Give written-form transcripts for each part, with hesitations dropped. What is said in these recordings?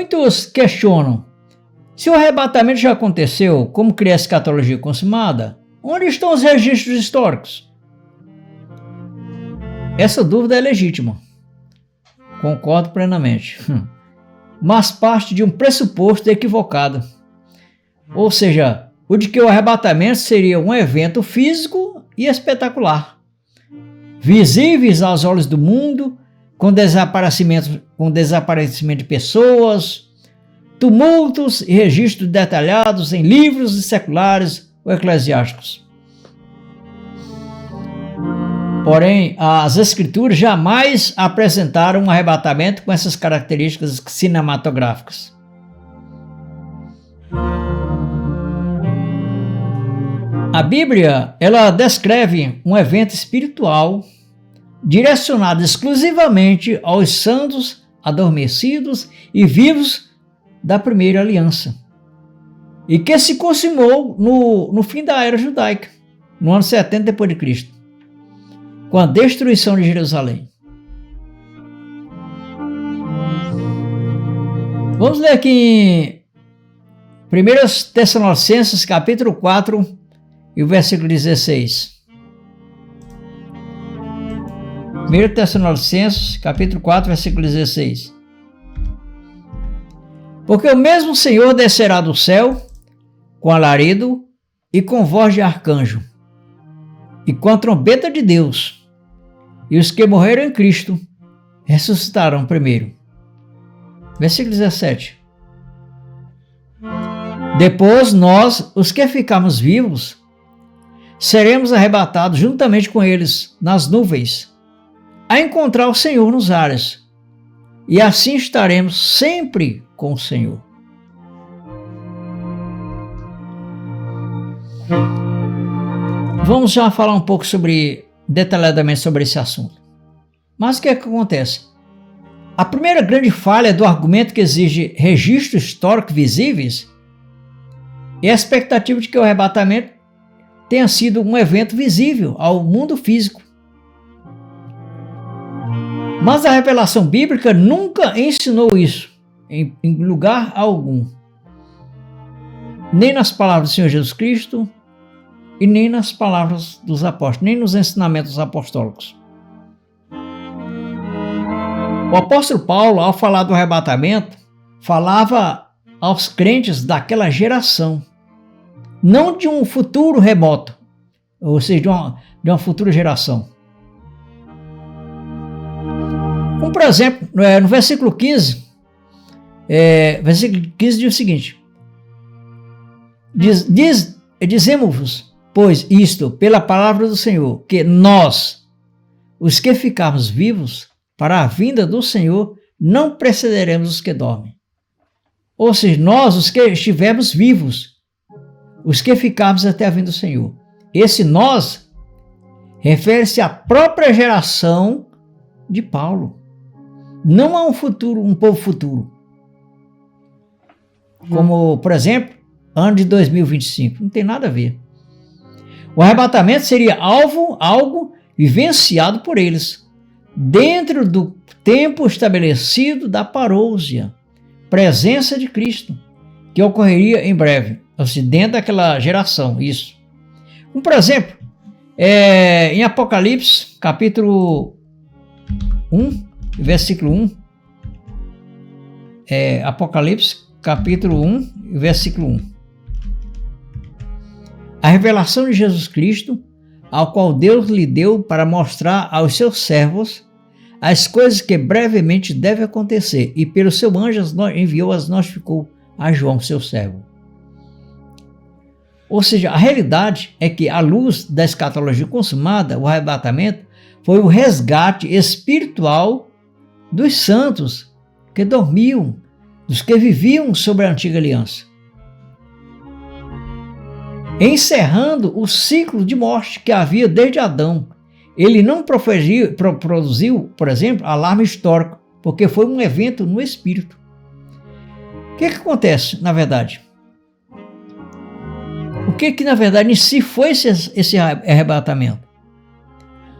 Muitos questionam: se o arrebatamento já aconteceu, como cria a escatologia consumada, onde estão os registros históricos? Essa dúvida é legítima. Concordo plenamente. Mas parte de um pressuposto equivocado. Ou seja, o de que o arrebatamento seria um evento físico e espetacular, visíveis aos olhos do mundo, com desaparecimento de pessoas, tumultos e registros detalhados em livros seculares ou eclesiásticos. Porém, as Escrituras jamais apresentaram um arrebatamento com essas características cinematográficas. A Bíblia, ela descreve um evento espiritual direcionado exclusivamente aos santos adormecidos e vivos da primeira aliança, e que se consumou no fim da era judaica, no ano 70 depois de Cristo, com a destruição de Jerusalém. Vamos ler aqui em 1 Tessalonicenses capítulo 4 e o versículo 16. 1 Tessalonicenses capítulo 4, versículo 16. Porque o mesmo Senhor descerá do céu com alarido e com voz de arcanjo e com a trombeta de Deus, e os que morreram em Cristo ressuscitarão primeiro. Versículo 17. Depois nós, os que ficarmos vivos, seremos arrebatados juntamente com eles nas nuvens, a encontrar o Senhor nos ares, e assim estaremos sempre com o Senhor. Vamos já falar um pouco detalhadamente sobre esse assunto. Mas o que é que acontece? A primeira grande falha do argumento que exige registros históricos visíveis é a expectativa de que o arrebatamento tenha sido um evento visível ao mundo físico. Mas a revelação bíblica nunca ensinou isso em lugar algum. Nem nas palavras do Senhor Jesus Cristo e nem nas palavras dos apóstolos, nem nos ensinamentos apostólicos. O apóstolo Paulo, ao falar do arrebatamento, falava aos crentes daquela geração, não de um futuro remoto, ou seja, de uma futura geração. Como, por exemplo, no versículo 15, versículo 15 diz o seguinte: dizemos-vos, pois, isto, pela palavra do Senhor, que nós, os que ficarmos vivos, para a vinda do Senhor, não precederemos os que dormem. Ou seja, nós, os que estivermos vivos, os que ficarmos até a vinda do Senhor. Esse nós refere-se à própria geração de Paulo, não a um povo futuro. Como, por exemplo, ano de 2025. Não tem nada a ver. O arrebatamento seria algo vivenciado por eles, dentro do tempo estabelecido da parousia, presença de Cristo, que ocorreria em breve, ou seja, dentro daquela geração, isso. Como, por exemplo, em Apocalipse, capítulo 1, versículo 1, Apocalipse, capítulo 1, versículo 1. A revelação de Jesus Cristo, ao qual Deus lhe deu para mostrar aos seus servos as coisas que brevemente devem acontecer, e pelo seu anjo enviou-as, notificou a João, seu servo. Ou seja, a realidade é que, à luz da escatologia consumada, o arrebatamento foi o resgate espiritual dos santos que dormiam, dos que viviam sob a antiga aliança, encerrando o ciclo de morte que havia desde Adão. Ele não produziu, por exemplo, alarme histórico, porque foi um evento no espírito. O que acontece, na verdade? O que na verdade, em si foi esse arrebatamento?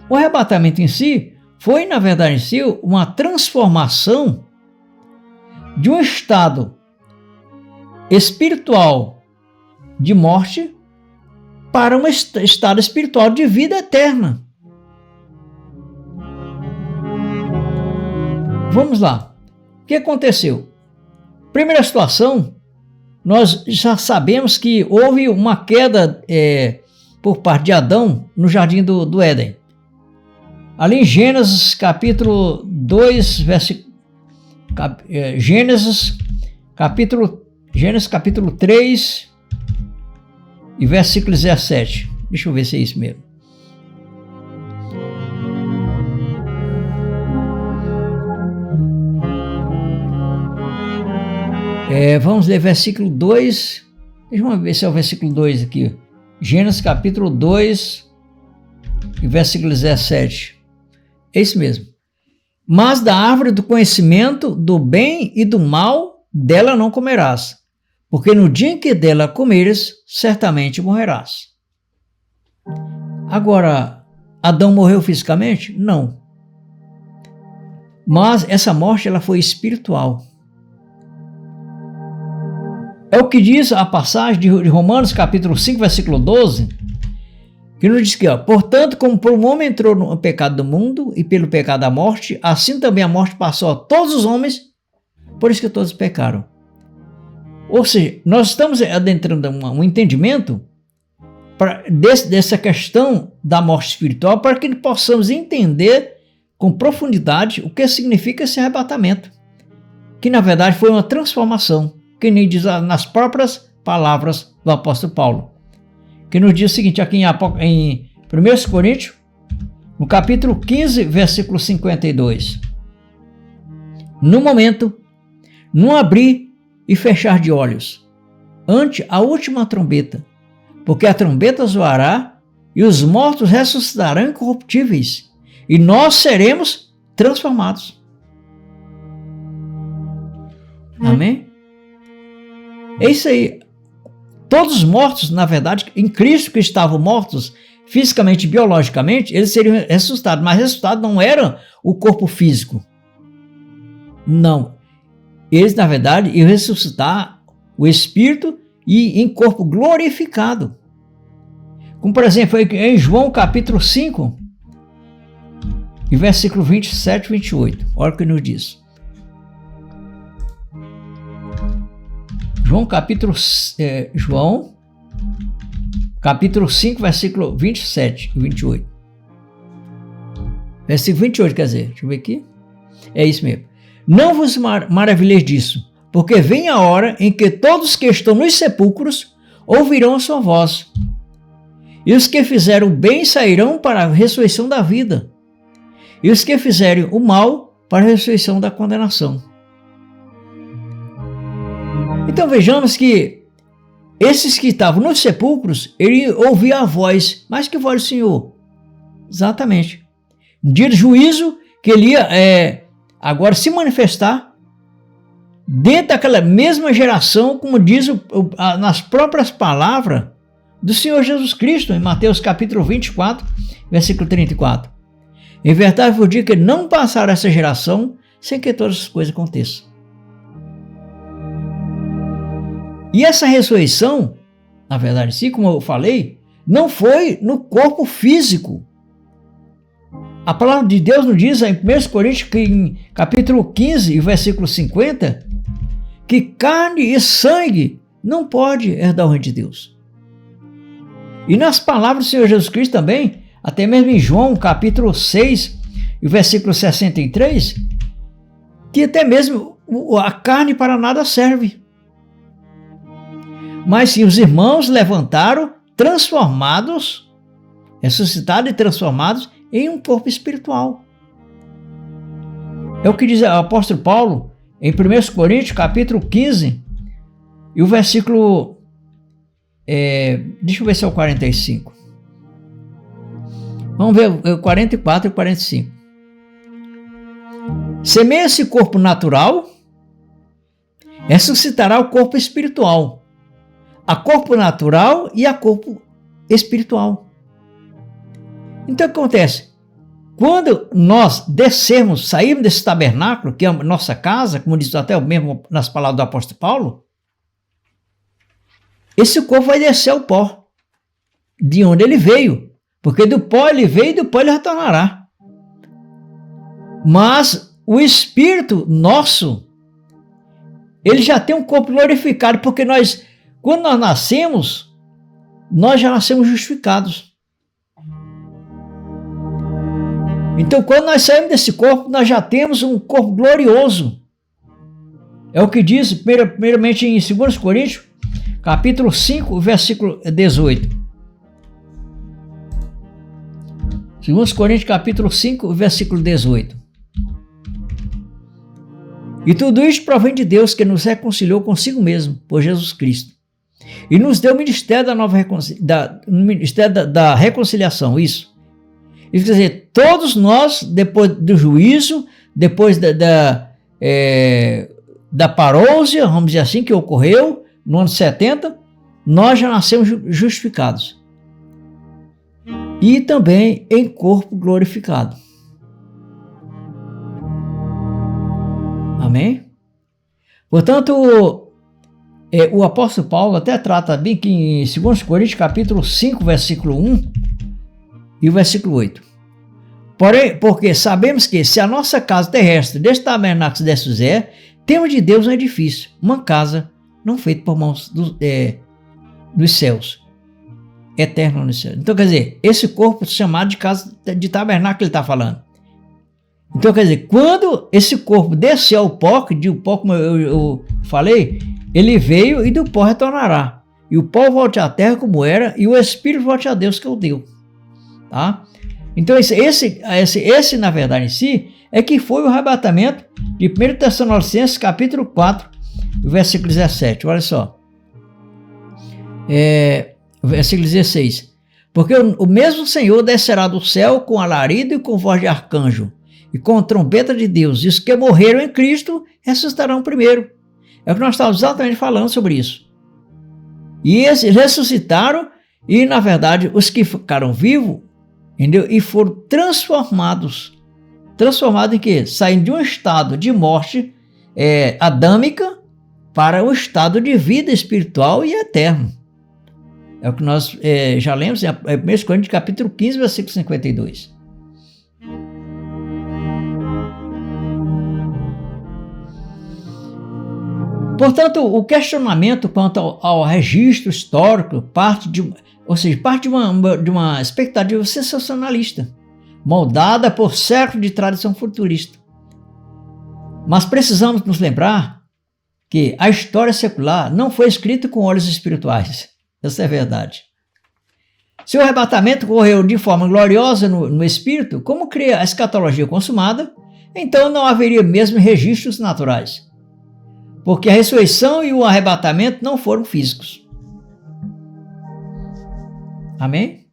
O arrebatamento em si foi, na verdade, em si, uma transformação de um estado espiritual de morte para um estado espiritual de vida eterna. Vamos lá. O que aconteceu? Primeira situação, nós já sabemos que houve uma queda por parte de Adão no jardim do Éden. Ali em Gênesis capítulo 2, Gênesis capítulo 3 e versículo 17. Deixa eu ver se é isso mesmo. Vamos ler versículo 2. Deixa eu ver se é o versículo 2 aqui. Gênesis capítulo 2 e versículo 17. É isso mesmo. Mas da árvore do conhecimento do bem e do mal, dela não comerás, porque no dia em que dela comeres, certamente morrerás. Agora, Adão morreu fisicamente? Não. Mas essa morte ela foi espiritual. É o que diz a passagem de Romanos capítulo 5, versículo 12, que nos diz que, portanto, como por um homem entrou no pecado do mundo e pelo pecado a morte, assim também a morte passou a todos os homens, por isso que todos pecaram. Ou seja, nós estamos adentrando um entendimento dessa questão da morte espiritual para que possamos entender com profundidade o que significa esse arrebatamento, que na verdade foi uma transformação, que nem diz nas próprias palavras do apóstolo Paulo, que nos diz o seguinte, aqui em 1 Coríntios, no capítulo 15, versículo 52. No momento, não abrir e fechar de olhos, ante a última trombeta, porque a trombeta zoará e os mortos ressuscitarão incorruptíveis, e nós seremos transformados. Amém? É isso aí. Todos os mortos, na verdade, em Cristo que estavam mortos fisicamente e biologicamente, eles seriam ressuscitados, mas ressuscitados não era o corpo físico. Não. Eles, na verdade, iam ressuscitar o espírito e em corpo glorificado. Como, por exemplo, em João capítulo 5, e versículo 27 e 28. Olha o que nos diz. João capítulo 5, versículo 27 e 28. Versículo 28, quer dizer, deixa eu ver aqui. É isso mesmo. Não vos maravilheis disso, porque vem a hora em que todos que estão nos sepulcros ouvirão a sua voz. E os que fizeram o bem sairão para a ressurreição da vida, e os que fizerem o mal para a ressurreição da condenação. Então vejamos que esses que estavam nos sepulcros, ele ouvia a voz, mas que voz do Senhor? Exatamente. No dia do juízo, que ele ia agora se manifestar dentro daquela mesma geração, como diz nas próprias palavras do Senhor Jesus Cristo, em Mateus capítulo 24, versículo 34. Em verdade vos digo que não passará essa geração sem que todas as coisas aconteçam. E essa ressurreição, na verdade, sim, como eu falei, não foi no corpo físico. A palavra de Deus nos diz em 1 Coríntios, em capítulo 15, versículo 50, que carne e sangue não pode herdar o reino de Deus. E nas palavras do Senhor Jesus Cristo também, até mesmo em João, capítulo 6, versículo 63, que até mesmo a carne para nada serve. Mas sim, os irmãos levantaram, transformados, ressuscitados e transformados em um corpo espiritual. É o que diz o apóstolo Paulo em 1 Coríntios, capítulo 15, e o versículo, deixa eu ver se é o 45. Vamos ver o 44 e o 45. Semeia esse corpo natural, ressuscitará o corpo espiritual. A corpo natural e a corpo espiritual. Então o que acontece? quando nós descermos, sairmos desse tabernáculo, que é a nossa casa, como diz até o mesmo nas palavras do apóstolo Paulo, esse corpo vai descer ao pó, de onde ele veio, porque do pó ele veio e do pó ele retornará. Mas o espírito nosso, ele já tem um corpo glorificado, porque quando nós nascemos, nós já nascemos justificados. Então, quando nós saímos desse corpo, nós já temos um corpo glorioso. É o que diz, primeiramente, em 2 Coríntios, capítulo 5, versículo 18. 2 Coríntios, capítulo 5, versículo 18. E tudo isso provém de Deus, que nos reconciliou consigo mesmo, por Jesus Cristo. E nos deu o ministério da reconciliação, isso. Isso quer dizer, todos nós, depois do juízo, depois da parousia, vamos dizer assim, que ocorreu no ano 70, nós já nascemos justificados. E também em corpo glorificado. Amém? Portanto, o apóstolo Paulo até trata bem que em 2 Coríntios, capítulo 5, versículo 1 e o versículo 8. Porém, porque sabemos que se a nossa casa terrestre deste tabernáculo se desfizer, temos de Deus um edifício, uma casa não feita por mãos dos céus, eterno nos céus. Então, quer dizer, esse corpo chamado de casa de tabernáculo ele está falando. Então, quer dizer, quando esse corpo descer ao pó, como eu falei, ele veio e do pó retornará. E o pó volte à terra como era, e o Espírito volte a Deus que o deu. Tá? Então, esse, na verdade, em si, é que foi o arrebatamento de 1 Tessalonicenses, capítulo 4, versículo 17. Olha só. Versículo 16. Porque o mesmo Senhor descerá do céu com alarido e com voz de arcanjo, e com trombeta de Deus, e os que morreram em Cristo ressuscitarão primeiro. É o que nós estávamos exatamente falando sobre isso. E esses ressuscitaram, e na verdade os que ficaram vivos, entendeu? E foram transformados. Transformados em quê? Saindo de um estado de morte adâmica para um estado de vida espiritual e eterno. É o que nós já lemos em 1 Coríntios capítulo 15, versículo 52. Portanto, o questionamento quanto ao registro histórico parte de uma expectativa sensacionalista, moldada por séculos de tradição futurista. Mas precisamos nos lembrar que a história secular não foi escrita com olhos espirituais. Essa é a verdade. Se o arrebatamento ocorreu de forma gloriosa no espírito, como cria a escatologia consumada, então não haveria mesmo registros naturais. Porque a ressurreição e o arrebatamento não foram físicos. Amém?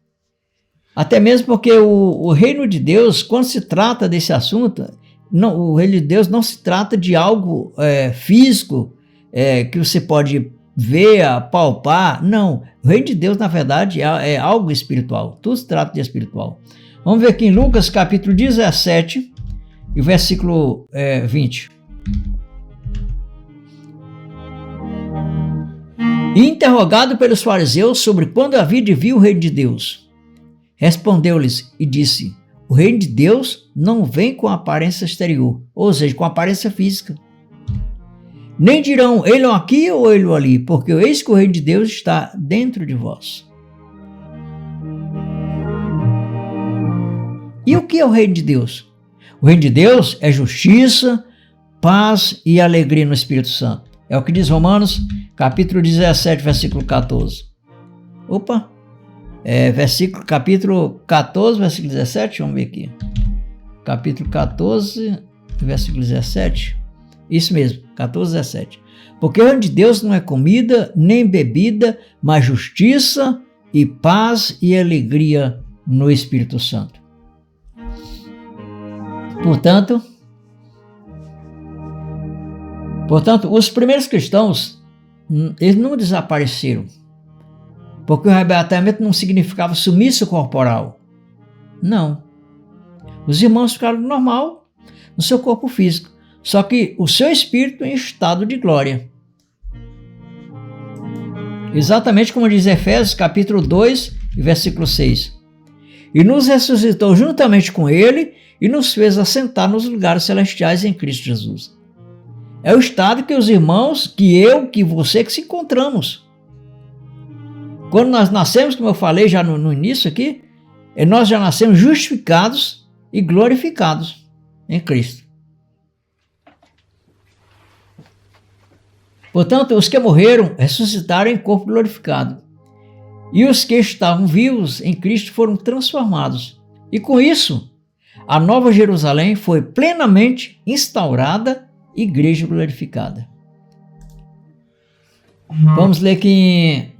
Até mesmo porque o reino de Deus, quando se trata desse assunto, o reino de Deus não se trata de algo físico que você pode ver, palpar. Não, o reino de Deus, na verdade, é algo espiritual. Tudo se trata de espiritual. Vamos ver aqui em Lucas capítulo 17 e versículo 20. E interrogado pelos fariseus sobre quando havia de vir o reino de Deus, respondeu-lhes e disse: o reino de Deus não vem com aparência exterior, ou seja, com aparência física. Nem dirão, ele aqui ou ele ali, porque eis que o reino de Deus está dentro de vós. E o que é o reino de Deus? O reino de Deus é justiça, paz e alegria no Espírito Santo. É o que diz Romanos, capítulo 17, versículo 14. Capítulo 14, versículo 17, vamos ver aqui. Capítulo 14, versículo 17. Isso mesmo, 14, 17. Porque o reino de Deus não é comida, nem bebida, mas justiça e paz e alegria no Espírito Santo. Portanto, os primeiros cristãos, eles não desapareceram, porque o arrebatamento não significava sumiço corporal. Não. Os irmãos ficaram normal no seu corpo físico, só que o seu espírito em estado de glória. Exatamente como diz Efésios capítulo 2, versículo 6. E nos ressuscitou juntamente com ele e nos fez assentar nos lugares celestiais em Cristo Jesus. É o estado que os irmãos, que eu, que você, que se encontramos. Quando nós nascemos, como eu falei já no início aqui, nós já nascemos justificados e glorificados em Cristo. Portanto, os que morreram ressuscitaram em corpo glorificado. E os que estavam vivos em Cristo foram transformados. E com isso, a Nova Jerusalém foi plenamente instaurada, igreja glorificada. Vamos ler aqui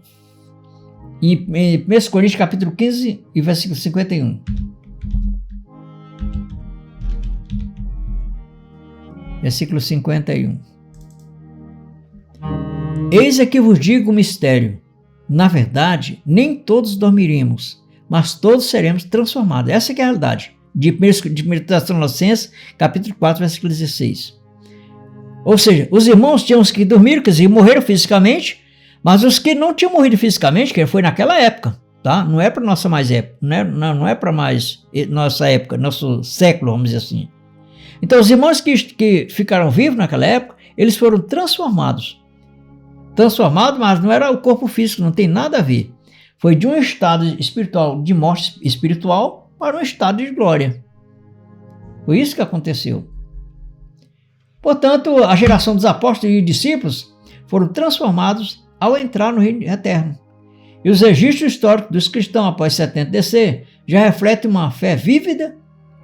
em 1 Coríntios capítulo 15 e versículo 51. Versículo 51. Eis aqui vos digo o mistério. Na verdade, nem todos dormiremos, mas todos seremos transformados. Essa que é a realidade. De 1 Tessalonicenses, capítulo 4, versículo 16. Ou seja, os irmãos tinham os que dormiram, quer dizer, morreram fisicamente, mas os que não tinham morrido fisicamente, que foi naquela época, tá? Não é para nossa mais época, não é para mais nossa época, nosso século, vamos dizer assim. Então, os irmãos que ficaram vivos naquela época, eles foram transformados. Transformados, mas não era o corpo físico, não tem nada a ver. Foi de um estado espiritual, de morte espiritual, para um estado de glória. Foi isso que aconteceu. Portanto, a geração dos apóstolos e discípulos foram transformados ao entrar no reino eterno. E os registros históricos dos cristãos após 70 DC já refletem uma fé vívida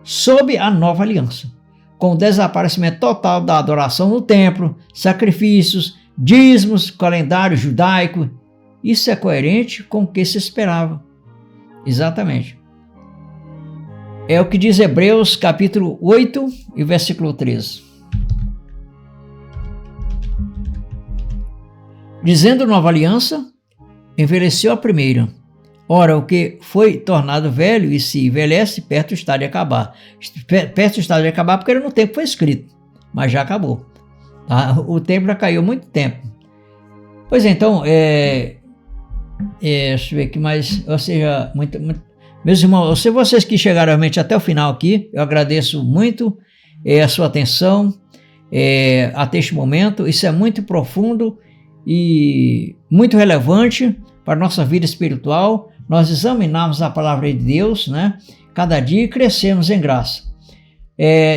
sob a nova aliança, com o desaparecimento total da adoração no templo, sacrifícios, dízimos, calendário judaico. Isso é coerente com o que se esperava. Exatamente. É o que diz Hebreus capítulo 8 e versículo 13. Dizendo nova aliança, envelheceu a primeira. Ora, o que foi tornado velho e se envelhece, perto está de acabar. Perto está de acabar porque no tempo foi escrito, mas já acabou. Tá? O tempo já caiu há muito tempo. Pois é, então, deixa eu ver aqui mais, ou seja, meus irmãos, vocês que chegaram realmente até o final aqui, eu agradeço muito a sua atenção até este momento. Isso é muito profundo e muito relevante para a nossa vida espiritual. Nós examinarmos a palavra de Deus, né, cada dia e crescemos em graça.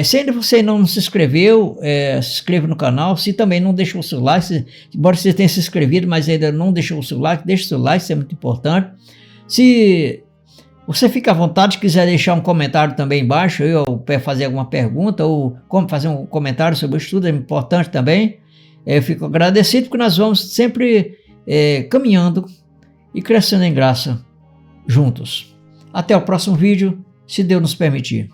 Se ainda você não se inscreveu, se inscreva no canal. Se também não deixou o seu like, embora você tenha se inscrevido, mas ainda não deixou o seu like, deixe o seu like, isso é muito importante. Se você fica à vontade, se quiser deixar um comentário também embaixo, ou fazer alguma pergunta, ou como fazer um comentário sobre o estudo, é importante também. Eu fico agradecido porque nós vamos sempre caminhando e crescendo em graça juntos. Até o próximo vídeo, se Deus nos permitir.